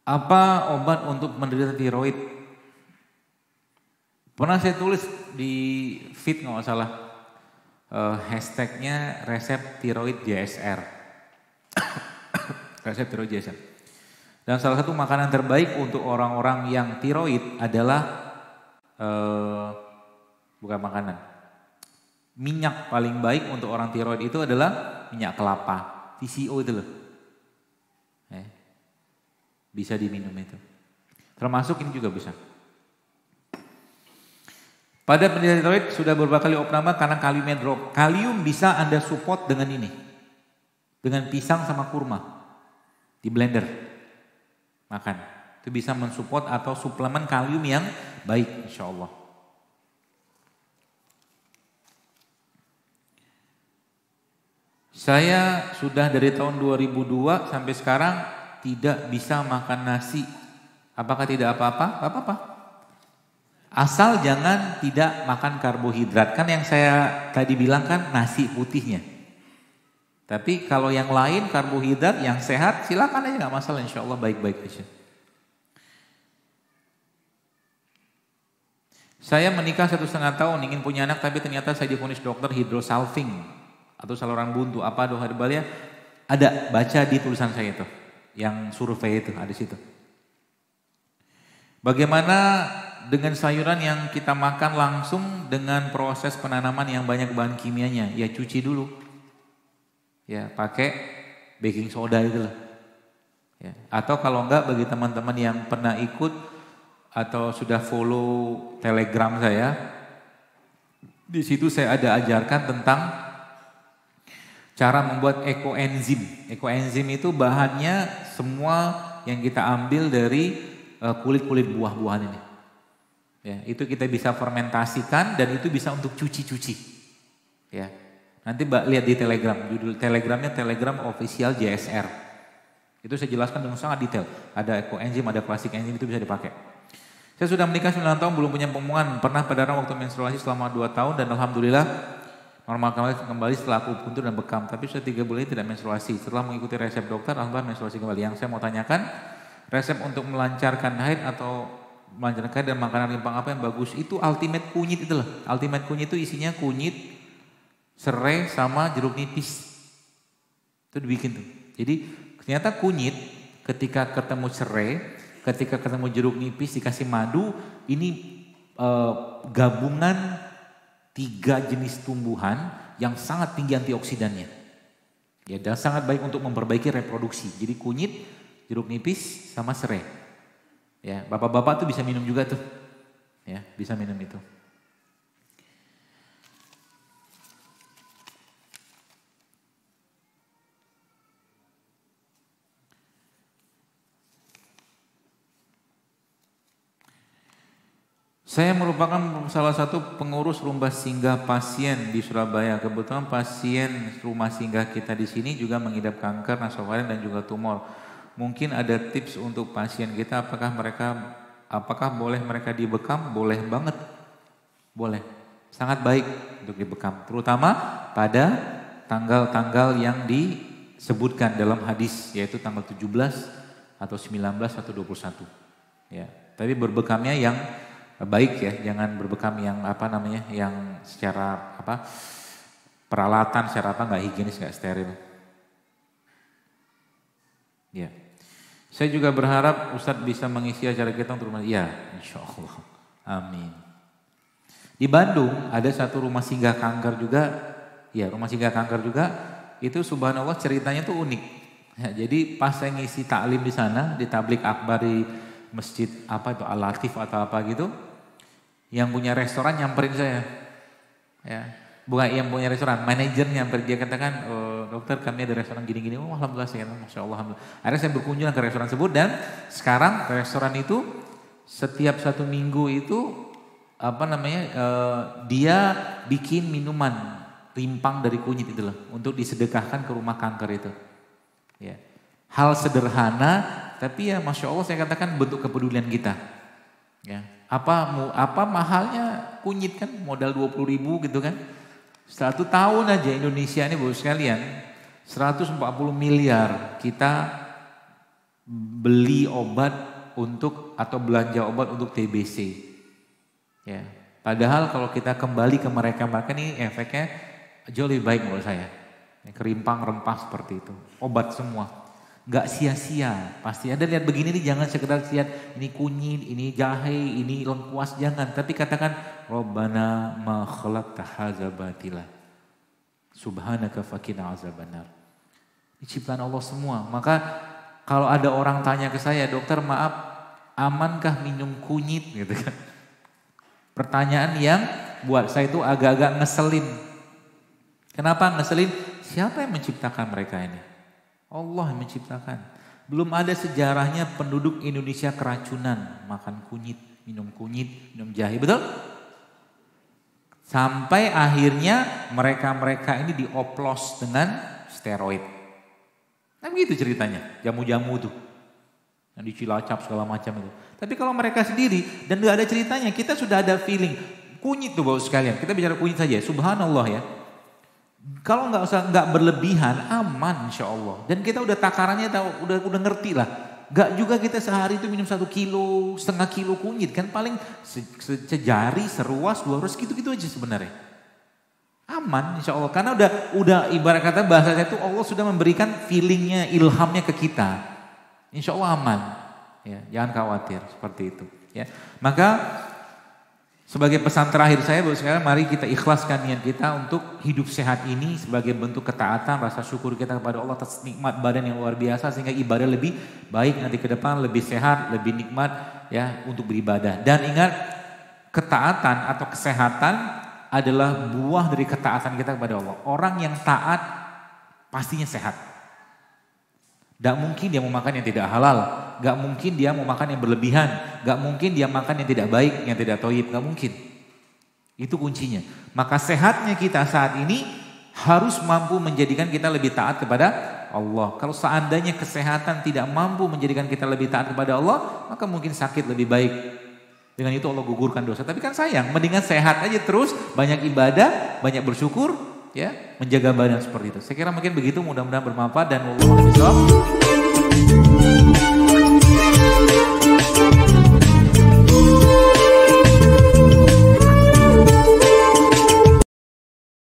Apa obat untuk menderita tiroid? Pernah saya tulis di feed nggak salah, hashtagnya resep tiroid JSR. Resep tiroid JSR. Dan salah satu makanan terbaik untuk orang-orang yang tiroid adalah bukan makanan. Minyak paling baik untuk orang tiroid itu adalah minyak kelapa, TCO itu loh. Bisa diminum itu. Termasuk ini juga bisa. Pada penderita tiroid sudah beberapa kali opname karena kaliumnya drop. Kalium bisa Anda support dengan ini. Dengan pisang sama kurma. Di blender. Makan. Itu bisa mensupport atau suplemen kalium yang baik insya Allah. Saya sudah dari tahun 2002 sampai sekarang tidak bisa makan nasi. Apakah tidak apa-apa? Apa-apa. Asal jangan tidak makan karbohidrat. Kan yang saya tadi bilang kan nasi putihnya. Tapi kalau yang lain karbohidrat yang sehat silakan aja, gak masalah, insya Allah baik-baik aja. Saya menikah 1,5 tahun, ingin punya anak tapi ternyata saya divonis dokter hidrosalving atau saluran buntu. Apa doa herbalnya? Ada, baca di tulisan saya itu. Yang survei itu ada di situ. Bagaimana dengan sayuran yang kita makan langsung dengan proses penanaman yang banyak bahan kimianya? Ya cuci dulu. Ya pakai baking soda itu lah. Ya, atau kalau enggak bagi teman-teman yang pernah ikut atau sudah follow Telegram saya, di situ saya ada ajarkan tentang cara membuat ekoenzim. Ekoenzim itu bahannya semua yang kita ambil dari kulit-kulit buah-buahan ini. Ya, itu kita bisa fermentasikan dan itu bisa untuk cuci-cuci. Ya. Nanti Mbak lihat di Telegram, judul Telegramnya Telegram Official JSR. Itu saya jelaskan dengan sangat detail. Ada ekoenzim, ada klasik enzim, itu bisa dipakai. Saya sudah menikah 9 tahun belum punya pemuman, pernah berdarah waktu menstruasi selama 2 tahun dan alhamdulillah normal kembali setelah akupuntur dan bekam, tapi sudah 3 bulan tidak menstruasi. Setelah mengikuti resep dokter, alhamdulillah menstruasi kembali. Yang saya mau tanyakan, resep untuk melancarkan haid atau melancarkan haid dan makanan rimpang apa yang bagus? Itu ultimate kunyit itu loh. Ultimate kunyit itu isinya kunyit, serai sama jeruk nipis. Itu dibikin tuh. Jadi ternyata kunyit ketika ketemu serai, ketika ketemu jeruk nipis dikasih madu, ini gabungan 3 jenis tumbuhan yang sangat tinggi antioksidannya. Ya, dan sangat baik untuk memperbaiki reproduksi. Jadi kunyit, jeruk nipis, sama serai. Ya, bapak-bapak tuh bisa minum juga tuh. Ya, bisa minum itu. Saya merupakan salah satu pengurus rumah singgah pasien di Surabaya. Kebetulan pasien rumah singgah kita di sini juga mengidap kanker nasofaring dan juga tumor. Mungkin ada tips untuk pasien kita, apakah boleh mereka dibekam? Boleh banget. Boleh. Sangat baik untuk dibekam, terutama pada tanggal-tanggal yang disebutkan dalam hadis, yaitu tanggal 17 atau 19 atau 21. Ya, tapi berbekamnya yang baik ya, jangan berbekam yang yang secara peralatan secara nggak higienis, nggak steril. Ya, saya juga berharap Ustadz bisa mengisi acara kita untuk rumah. Ya, insya Allah, amin. Di Bandung ada satu rumah singgah kanker juga, ya rumah singgah kanker juga. Itu subhanallah ceritanya tuh unik. Ya, jadi pas saya ngisi taklim di sana, di tablik akbar di masjid Al-Latif atau apa gitu. Yang punya restoran nyamperin saya, ya bukan yang punya restoran, manajer nyamperin, dia katakan, dokter kami ada restoran gini-gini. Oh alhamdulillah, saya masya Allah, alhamdulillah. Akhirnya saya berkunjung ke restoran tersebut dan sekarang restoran itu setiap 1 minggu itu dia bikin minuman rimpang dari kunyit itu loh untuk disedekahkan ke rumah kanker itu. Ya, Hal sederhana, tapi ya Masya Allah saya katakan bentuk kepedulian kita. Ya. Apa mahalnya kunyit kan, modal 20.000 gitu kan. 1 tahun aja Indonesia ini Bapak sekalian, 140 miliar kita beli obat untuk atau belanja obat untuk TBC. Ya. Padahal kalau kita kembali ke mereka ini efeknya jauh lebih baik menurut saya. Kerimpang rempah seperti itu, obat semua. Gak sia-sia, pasti ada lihat begini nih, jangan sekedar lihat ini kunyit, ini jahe, ini lengkuas, jangan. Tapi katakan Rabbana ma khalaqta hadza batila subhanaka faqina azabannar. Ini ciptaan Allah semua. Maka kalau ada orang tanya ke saya, dokter maaf, amankah minum kunyit gitu kan? Pertanyaan yang buat saya itu agak-agak ngeselin. Kenapa ngeselin? Siapa yang menciptakan mereka ini? Allah yang menciptakan. Belum ada sejarahnya penduduk Indonesia keracunan, makan kunyit, minum jahe, betul? Sampai akhirnya mereka ini dioplos dengan steroid. Nah begitu ceritanya, jamu-jamu tuh. Yang di Cilacap segala macam itu. Tapi kalau mereka sendiri dan gak ada ceritanya, kita sudah ada feeling. Kunyit tuh Bapak sekalian, kita bicara kunyit saja, subhanallah ya. Kalau nggak berlebihan, aman insya Allah. Dan kita udah takarannya tahu, udah ngerti lah. Gak juga kita sehari itu minum 1 kilo, setengah kilo kunyit kan paling sejari, seruas, 2 ruas gitu-gitu aja sebenarnya. Aman insya Allah, karena udah ibarat kata bahasanya itu Allah sudah memberikan feelingnya, ilhamnya ke kita. Insya Allah aman. Ya, jangan khawatir seperti itu. Ya, maka sebagai pesan terakhir saya Bapak sekalian, mari kita ikhlaskan niat kita untuk hidup sehat ini sebagai bentuk ketaatan, rasa syukur kita kepada Allah atas nikmat badan yang luar biasa sehingga ibadah lebih baik nanti ke depan, lebih sehat, lebih nikmat ya untuk beribadah. Dan ingat, ketaatan atau kesehatan adalah buah dari ketaatan kita kepada Allah. Orang yang taat pastinya sehat. Gak mungkin dia mau makan yang tidak halal, gak mungkin dia mau makan yang berlebihan, gak mungkin dia makan yang tidak baik, yang tidak thayyib, gak mungkin. Itu kuncinya. Maka sehatnya kita saat ini harus mampu menjadikan kita lebih taat kepada Allah. Kalau seandainya kesehatan tidak mampu menjadikan kita lebih taat kepada Allah, maka mungkin sakit lebih baik. Dengan itu Allah gugurkan dosa. Tapi kan sayang, mendingan sehat aja terus, banyak ibadah, banyak bersyukur, ya, menjaga badan seperti itu. Saya kira mungkin begitu, mudah-mudahan bermanfaat dan wallahu a'lam bishawab.